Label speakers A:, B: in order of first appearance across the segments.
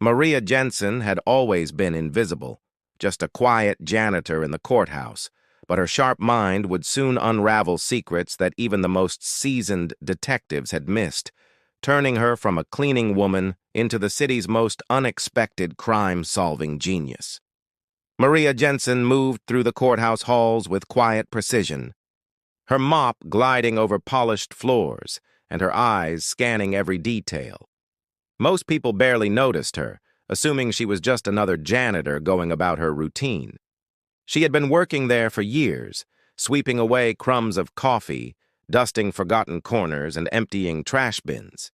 A: Maria Jensen had always been invisible, just a quiet janitor in the courthouse, but her sharp mind would soon unravel secrets that even the most seasoned detectives had missed, turning her from a cleaning woman into the city's most unexpected crime-solving genius. Maria Jensen moved through the courthouse halls with quiet precision, her mop gliding over polished floors and her eyes scanning every detail. Most people barely noticed her, assuming she was just another janitor going about her routine. She had been working there for years, sweeping away crumbs of coffee, dusting forgotten corners, and emptying trash bins.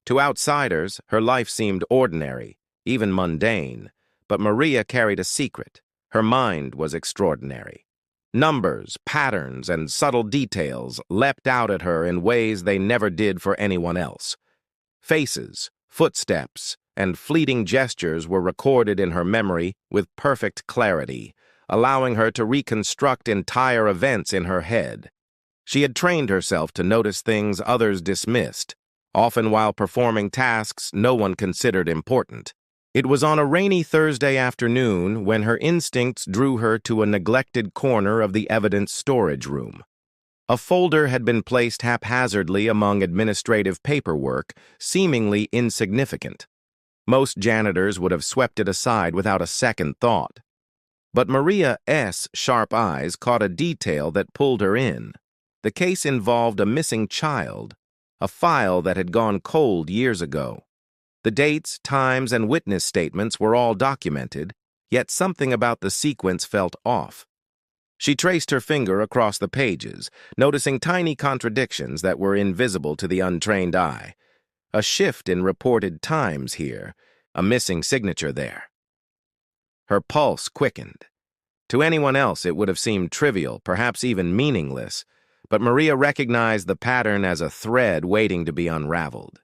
A: To outsiders, her life seemed ordinary, even mundane, but Maria carried a secret. Her mind was extraordinary. Numbers, patterns, and subtle details leapt out at her in ways they never did for anyone else. Faces, footsteps, and fleeting gestures were recorded in her memory with perfect clarity, allowing her to reconstruct entire events in her head. She had trained herself to notice things others dismissed, often while performing tasks no one considered important. It was on a rainy Thursday afternoon when her instincts drew her to a neglected corner of the evidence storage room. A folder had been placed haphazardly among administrative paperwork, seemingly insignificant. Most janitors would have swept it aside without a second thought. But Maria's sharp eyes caught a detail that pulled her in. The case involved a missing child, a file that had gone cold years ago. The dates, times, and witness statements were all documented, yet something about the sequence felt off. She traced her finger across the pages, noticing tiny contradictions that were invisible to the untrained eye. A shift in reported times here, a missing signature there. Her pulse quickened. To anyone else it would have seemed trivial, perhaps even meaningless, but Maria recognized the pattern as a thread waiting to be unraveled.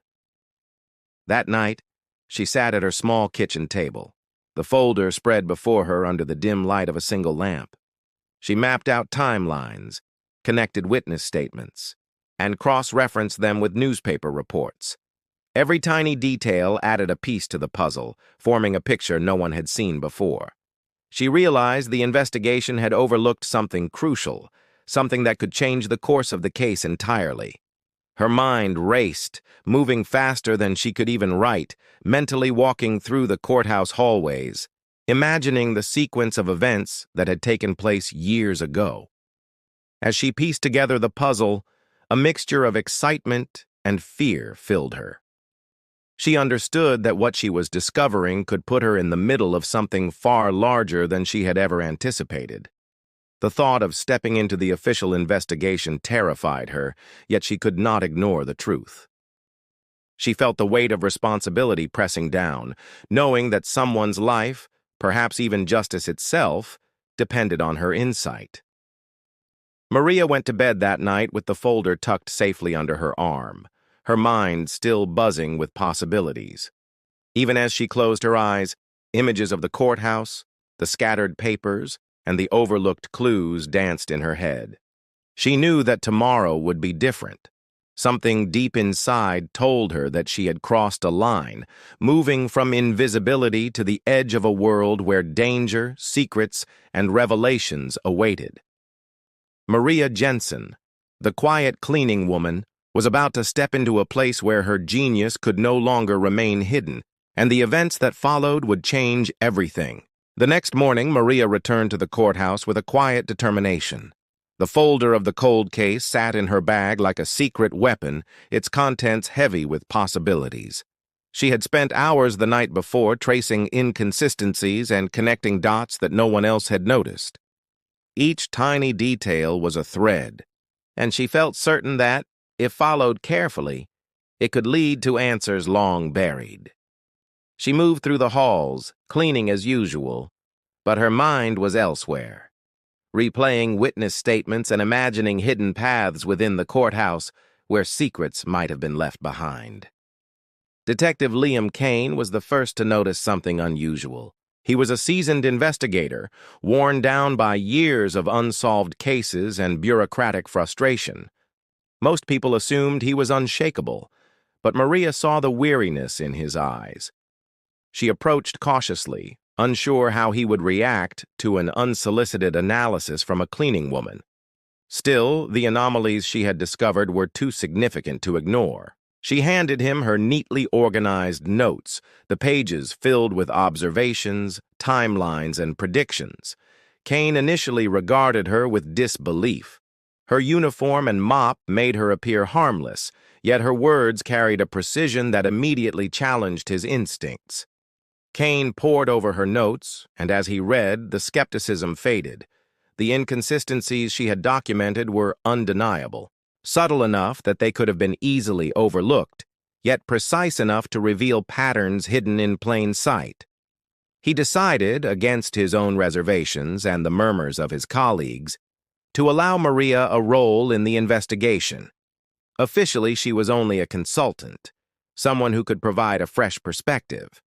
A: That night, she sat at her small kitchen table, the folder spread before her under the dim light of a single lamp. She mapped out timelines, connected witness statements, and cross-referenced them with newspaper reports. Every tiny detail added a piece to the puzzle, forming a picture no one had seen before. She realized the investigation had overlooked something crucial, something that could change the course of the case entirely. Her mind raced, moving faster than she could even write, mentally walking through the courthouse hallways, imagining the sequence of events that had taken place years ago. As she pieced together the puzzle, a mixture of excitement and fear filled her. She understood that what she was discovering could put her in the middle of something far larger than she had ever anticipated. The thought of stepping into the official investigation terrified her, yet she could not ignore the truth. She felt the weight of responsibility pressing down, knowing that someone's life, perhaps even justice itself, depended on her insight. Maria went to bed that night with the folder tucked safely under her arm, her mind still buzzing with possibilities. Even as she closed her eyes, images of the courthouse, the scattered papers, and the overlooked clues danced in her head. She knew that tomorrow would be different. Something deep inside told her that she had crossed a line, moving from invisibility to the edge of a world where danger, secrets, and revelations awaited. Maria Jensen, the quiet cleaning woman, was about to step into a place where her genius could no longer remain hidden, and the events that followed would change everything. The next morning, Maria returned to the courthouse with a quiet determination. The folder of the cold case sat in her bag like a secret weapon, its contents heavy with possibilities. She had spent hours the night before tracing inconsistencies and connecting dots that no one else had noticed. Each tiny detail was a thread, and she felt certain that, if followed carefully, it could lead to answers long buried. She moved through the halls, cleaning as usual, but her mind was elsewhere, replaying witness statements and imagining hidden paths within the courthouse where secrets might have been left behind. Detective Liam Kane was the first to notice something unusual. He was a seasoned investigator, worn down by years of unsolved cases and bureaucratic frustration. Most people assumed he was unshakable, but Maria saw the weariness in his eyes. She approached cautiously, unsure how he would react to an unsolicited analysis from a cleaning woman. Still, the anomalies she had discovered were too significant to ignore. She handed him her neatly organized notes, the pages filled with observations, timelines, and predictions. Kane initially regarded her with disbelief. Her uniform and mop made her appear harmless, yet her words carried a precision that immediately challenged his instincts. Kane pored over her notes, and as he read, the skepticism faded. The inconsistencies she had documented were undeniable, subtle enough that they could have been easily overlooked, yet precise enough to reveal patterns hidden in plain sight. He decided, against his own reservations and the murmurs of his colleagues, to allow Maria a role in the investigation. Officially, she was only a consultant, someone who could provide a fresh perspective.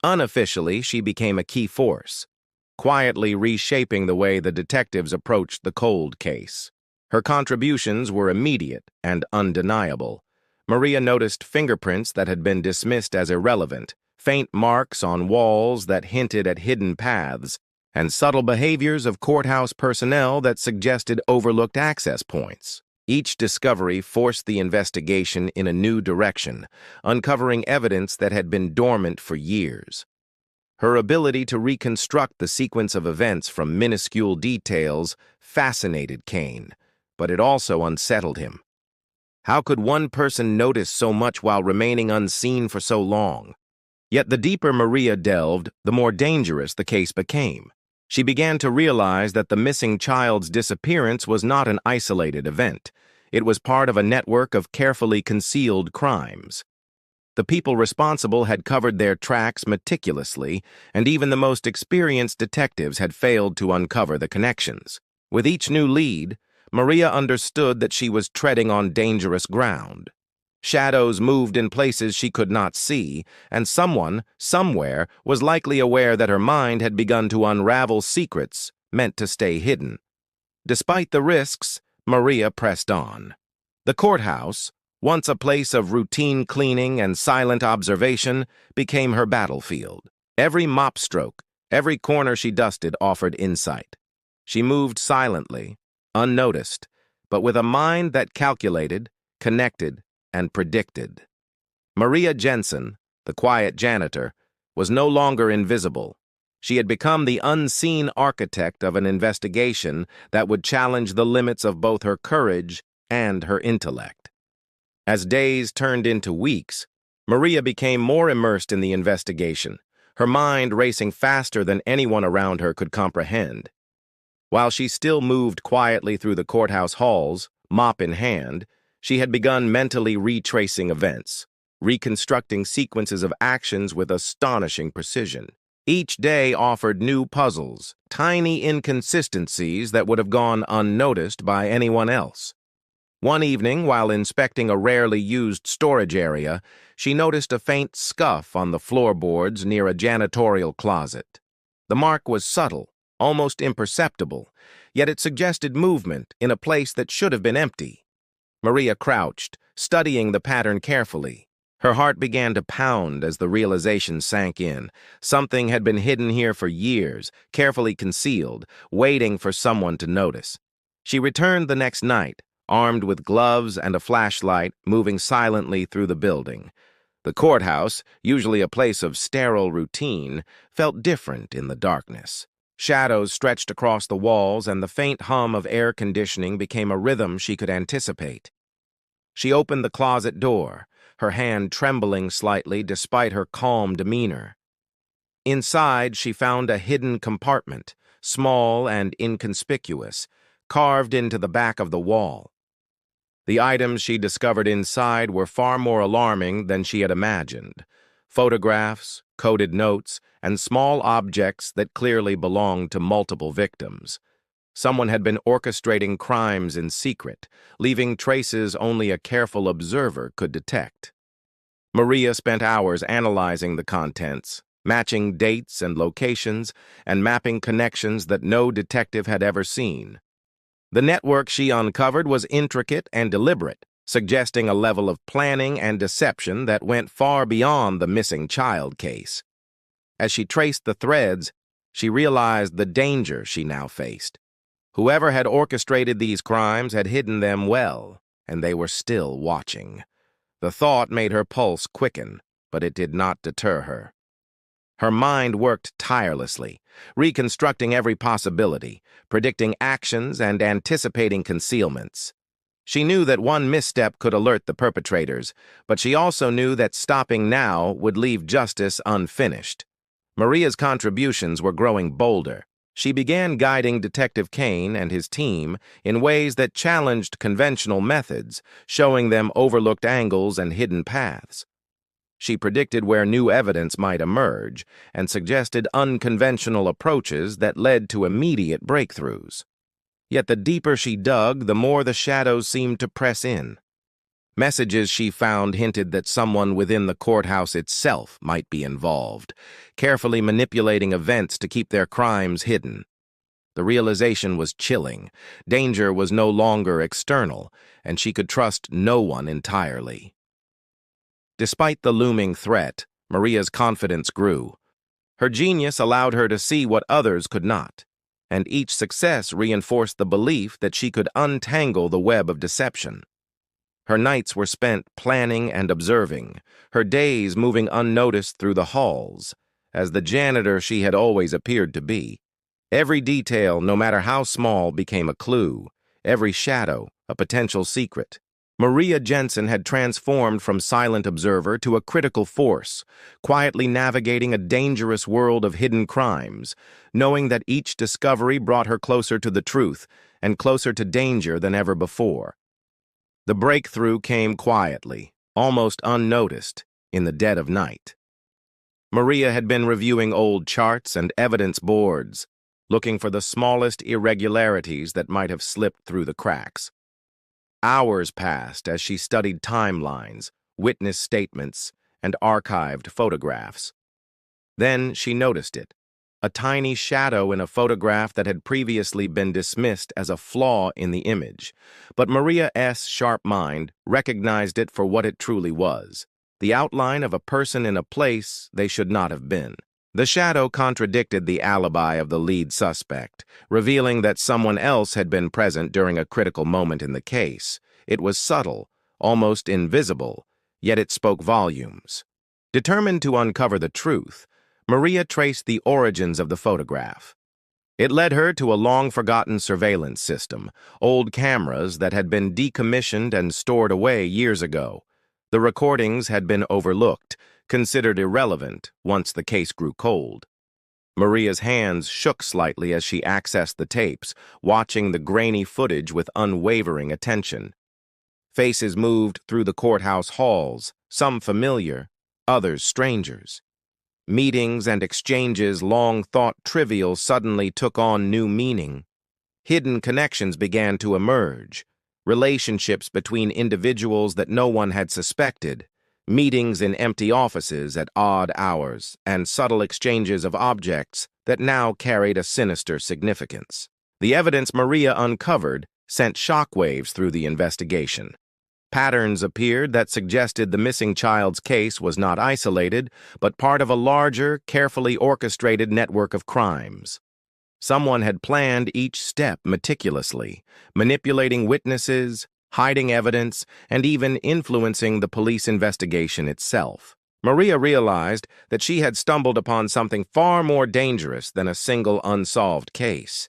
A: Unofficially, she became a key force, quietly reshaping the way the detectives approached the cold case. Her contributions were immediate and undeniable. Maria noticed fingerprints that had been dismissed as irrelevant, faint marks on walls that hinted at hidden paths, and subtle behaviors of courthouse personnel that suggested overlooked access points. Each discovery forced the investigation in a new direction, uncovering evidence that had been dormant for years. Her ability to reconstruct the sequence of events from minuscule details fascinated Kane, but it also unsettled him. How could one person notice so much while remaining unseen for so long? Yet the deeper Maria delved, the more dangerous the case became. She began to realize that the missing child's disappearance was not an isolated event. It was part of a network of carefully concealed crimes. The people responsible had covered their tracks meticulously, and even the most experienced detectives had failed to uncover the connections. With each new lead, Maria understood that she was treading on dangerous ground. Shadows moved in places she could not see, and someone, somewhere, was likely aware that her mind had begun to unravel secrets meant to stay hidden. Despite the risks, Maria pressed on. The courthouse, once a place of routine cleaning and silent observation, became her battlefield. Every mop stroke, every corner she dusted offered insight. She moved silently, unnoticed, but with a mind that calculated, connected, and predicted. Maria Jensen, the quiet janitor, was no longer invisible. She had become the unseen architect of an investigation that would challenge the limits of both her courage and her intellect. As days turned into weeks, Maria became more immersed in the investigation, her mind racing faster than anyone around her could comprehend. While she still moved quietly through the courthouse halls, mop in hand, she had begun mentally retracing events, reconstructing sequences of actions with astonishing precision. Each day offered new puzzles, tiny inconsistencies that would have gone unnoticed by anyone else. One evening, while inspecting a rarely used storage area, she noticed a faint scuff on the floorboards near a janitorial closet. The mark was subtle, almost imperceptible, yet it suggested movement in a place that should have been empty. Maria crouched, studying the pattern carefully. Her heart began to pound as the realization sank in. Something had been hidden here for years, carefully concealed, waiting for someone to notice. She returned the next night, armed with gloves and a flashlight, moving silently through the building. The courthouse, usually a place of sterile routine, felt different in the darkness. Shadows stretched across the walls, and the faint hum of air conditioning became a rhythm she could anticipate. She opened the closet door, her hand trembling slightly despite her calm demeanor. Inside, she found a hidden compartment, small and inconspicuous, carved into the back of the wall. The items she discovered inside were far more alarming than she had imagined. Photographs, coded notes, and small objects that clearly belonged to multiple victims. Someone had been orchestrating crimes in secret, leaving traces only a careful observer could detect. Maria spent hours analyzing the contents, matching dates and locations, and mapping connections that no detective had ever seen. The network she uncovered was intricate and deliberate, suggesting a level of planning and deception that went far beyond the missing child case. As she traced the threads, she realized the danger she now faced. Whoever had orchestrated these crimes had hidden them well, and they were still watching. The thought made her pulse quicken, but it did not deter her. Her mind worked tirelessly, reconstructing every possibility, predicting actions and anticipating concealments. She knew that one misstep could alert the perpetrators, but she also knew that stopping now would leave justice unfinished. Maria's contributions were growing bolder. She began guiding Detective Kane and his team in ways that challenged conventional methods, showing them overlooked angles and hidden paths. She predicted where new evidence might emerge and suggested unconventional approaches that led to immediate breakthroughs. Yet the deeper she dug, the more the shadows seemed to press in. Messages she found hinted that someone within the courthouse itself might be involved, carefully manipulating events to keep their crimes hidden. The realization was chilling. Danger was no longer external, and she could trust no one entirely. Despite the looming threat, Maria's confidence grew. Her genius allowed her to see what others could not, and each success reinforced the belief that she could untangle the web of deception. Her nights were spent planning and observing, her days moving unnoticed through the halls, as the janitor she had always appeared to be. Every detail, no matter how small, became a clue, every shadow a potential secret. Maria Jensen had transformed from silent observer to a critical force, quietly navigating a dangerous world of hidden crimes, knowing that each discovery brought her closer to the truth and closer to danger than ever before. The breakthrough came quietly, almost unnoticed, in the dead of night. Maria had been reviewing old charts and evidence boards, looking for the smallest irregularities that might have slipped through the cracks. Hours passed as she studied timelines, witness statements, and archived photographs. Then she noticed it, a tiny shadow in a photograph that had previously been dismissed as a flaw in the image. But Maria's sharp mind recognized it for what it truly was, the outline of a person in a place they should not have been. The shadow contradicted the alibi of the lead suspect, revealing that someone else had been present during a critical moment in the case. It was subtle, almost invisible, yet it spoke volumes. Determined to uncover the truth, Maria traced the origins of the photograph. It led her to a long-forgotten surveillance system, old cameras that had been decommissioned and stored away years ago. The recordings had been overlooked, considered irrelevant once the case grew cold. Maria's hands shook slightly as she accessed the tapes, watching the grainy footage with unwavering attention. Faces moved through the courthouse halls, some familiar, others strangers. Meetings and exchanges long thought trivial suddenly took on new meaning. Hidden connections began to emerge, relationships between individuals that no one had suspected, meetings in empty offices at odd hours, and subtle exchanges of objects that now carried a sinister significance. The evidence Maria uncovered sent shockwaves through the investigation. Patterns appeared that suggested the missing child's case was not isolated, but part of a larger, carefully orchestrated network of crimes. Someone had planned each step meticulously, manipulating witnesses, hiding evidence, and even influencing the police investigation itself. Maria realized that she had stumbled upon something far more dangerous than a single unsolved case.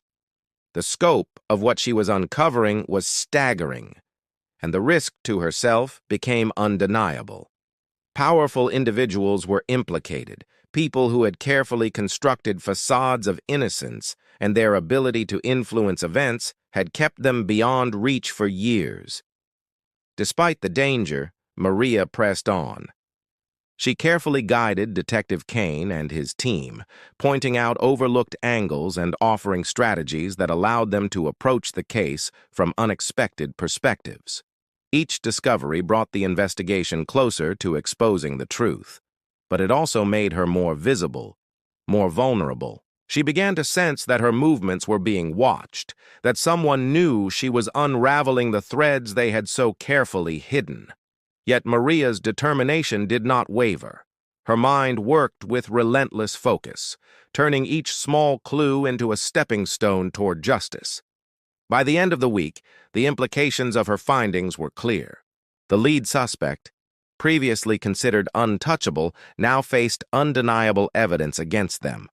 A: The scope of what she was uncovering was staggering, and the risk to herself became undeniable. Powerful individuals were implicated, people who had carefully constructed facades of innocence, and their ability to influence events had kept them beyond reach for years. Despite the danger, Maria pressed on. She carefully guided Detective Kane and his team, pointing out overlooked angles and offering strategies that allowed them to approach the case from unexpected perspectives. Each discovery brought the investigation closer to exposing the truth, but it also made her more visible, more vulnerable. She began to sense that her movements were being watched, that someone knew she was unraveling the threads they had so carefully hidden. Yet Maria's determination did not waver. Her mind worked with relentless focus, turning each small clue into a stepping stone toward justice. By the end of the week, the implications of her findings were clear. The lead suspect, previously considered untouchable, now faced undeniable evidence against them.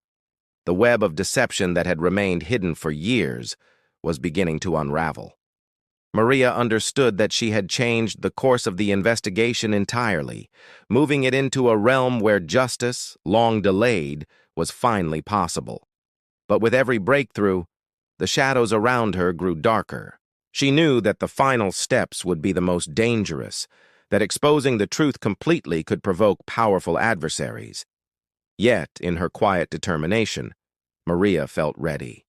A: The web of deception that had remained hidden for years was beginning to unravel. Maria understood that she had changed the course of the investigation entirely, moving it into a realm where justice, long delayed, was finally possible. But with every breakthrough, the shadows around her grew darker. She knew that the final steps would be the most dangerous, that exposing the truth completely could provoke powerful adversaries. Yet, in her quiet determination, Maria felt ready.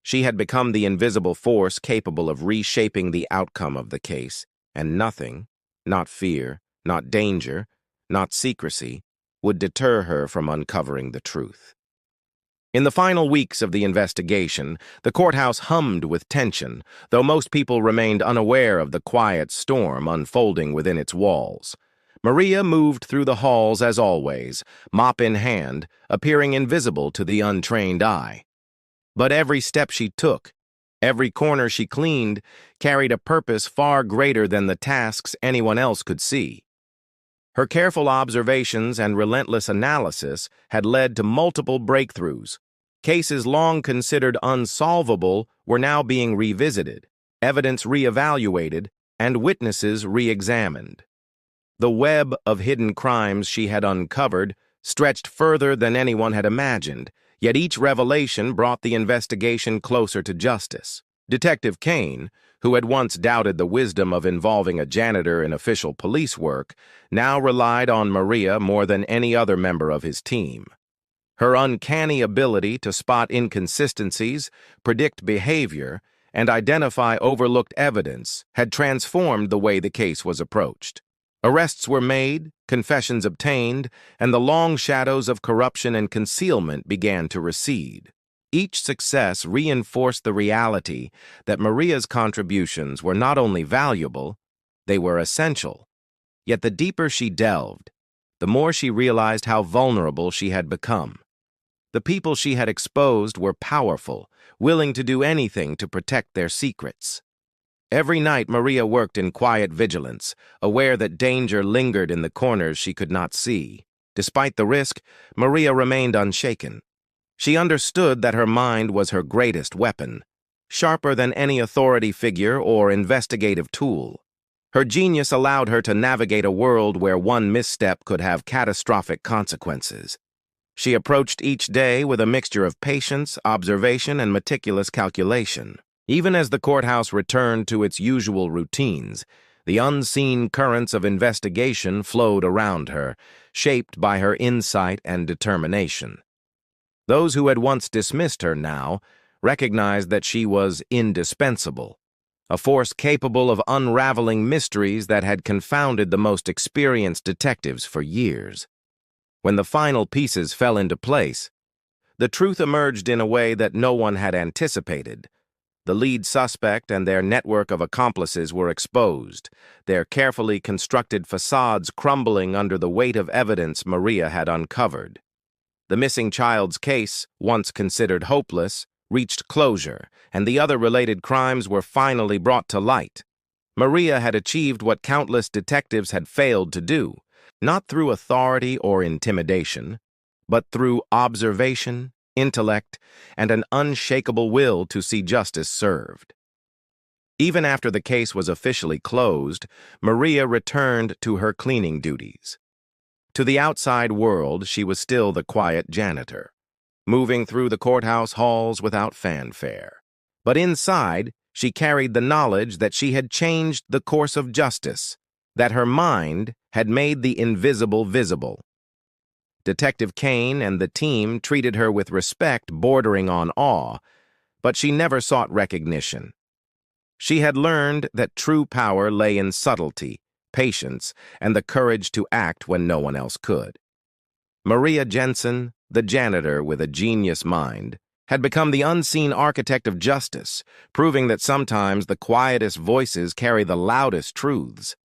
A: She had become the invisible force capable of reshaping the outcome of the case, and nothing, not fear, not danger, not secrecy, would deter her from uncovering the truth. In the final weeks of the investigation, the courthouse hummed with tension, though most people remained unaware of the quiet storm unfolding within its walls. Maria moved through the halls as always, mop in hand, appearing invisible to the untrained eye. But every step she took, every corner she cleaned, carried a purpose far greater than the tasks anyone else could see. Her careful observations and relentless analysis had led to multiple breakthroughs. Cases long considered unsolvable were now being revisited, evidence reevaluated, and witnesses re-examined. The web of hidden crimes she had uncovered stretched further than anyone had imagined, yet each revelation brought the investigation closer to justice. Detective Kane, who had once doubted the wisdom of involving a janitor in official police work, now relied on Maria more than any other member of his team. Her uncanny ability to spot inconsistencies, predict behavior, and identify overlooked evidence had transformed the way the case was approached. Arrests were made, confessions obtained, and the long shadows of corruption and concealment began to recede. Each success reinforced the reality that Maria's contributions were not only valuable, they were essential. Yet the deeper she delved, the more she realized how vulnerable she had become. The people she had exposed were powerful, willing to do anything to protect their secrets. Every night Maria worked in quiet vigilance, aware that danger lingered in the corners she could not see. Despite the risk, Maria remained unshaken. She understood that her mind was her greatest weapon, sharper than any authority figure or investigative tool. Her genius allowed her to navigate a world where one misstep could have catastrophic consequences. She approached each day with a mixture of patience, observation, and meticulous calculation. Even as the courthouse returned to its usual routines, the unseen currents of investigation flowed around her, shaped by her insight and determination. Those who had once dismissed her now recognized that she was indispensable, a force capable of unraveling mysteries that had confounded the most experienced detectives for years. When the final pieces fell into place, the truth emerged in a way that no one had anticipated. The lead suspect and their network of accomplices were exposed, their carefully constructed facades crumbling under the weight of evidence Maria had uncovered. The missing child's case, once considered hopeless, reached closure, and the other related crimes were finally brought to light. Maria had achieved what countless detectives had failed to do, not through authority or intimidation, but through observation, intellect, and an unshakable will to see justice served. Even after the case was officially closed, Maria returned to her cleaning duties. To the outside world, she was still the quiet janitor, moving through the courthouse halls without fanfare. But inside, she carried the knowledge that she had changed the course of justice, that her mind had made the invisible visible. Detective Kane and the team treated her with respect bordering on awe, but she never sought recognition. She had learned that true power lay in subtlety, patience, and the courage to act when no one else could. Maria Jensen, the janitor with a genius mind, had become the unseen architect of justice, proving that sometimes the quietest voices carry the loudest truths.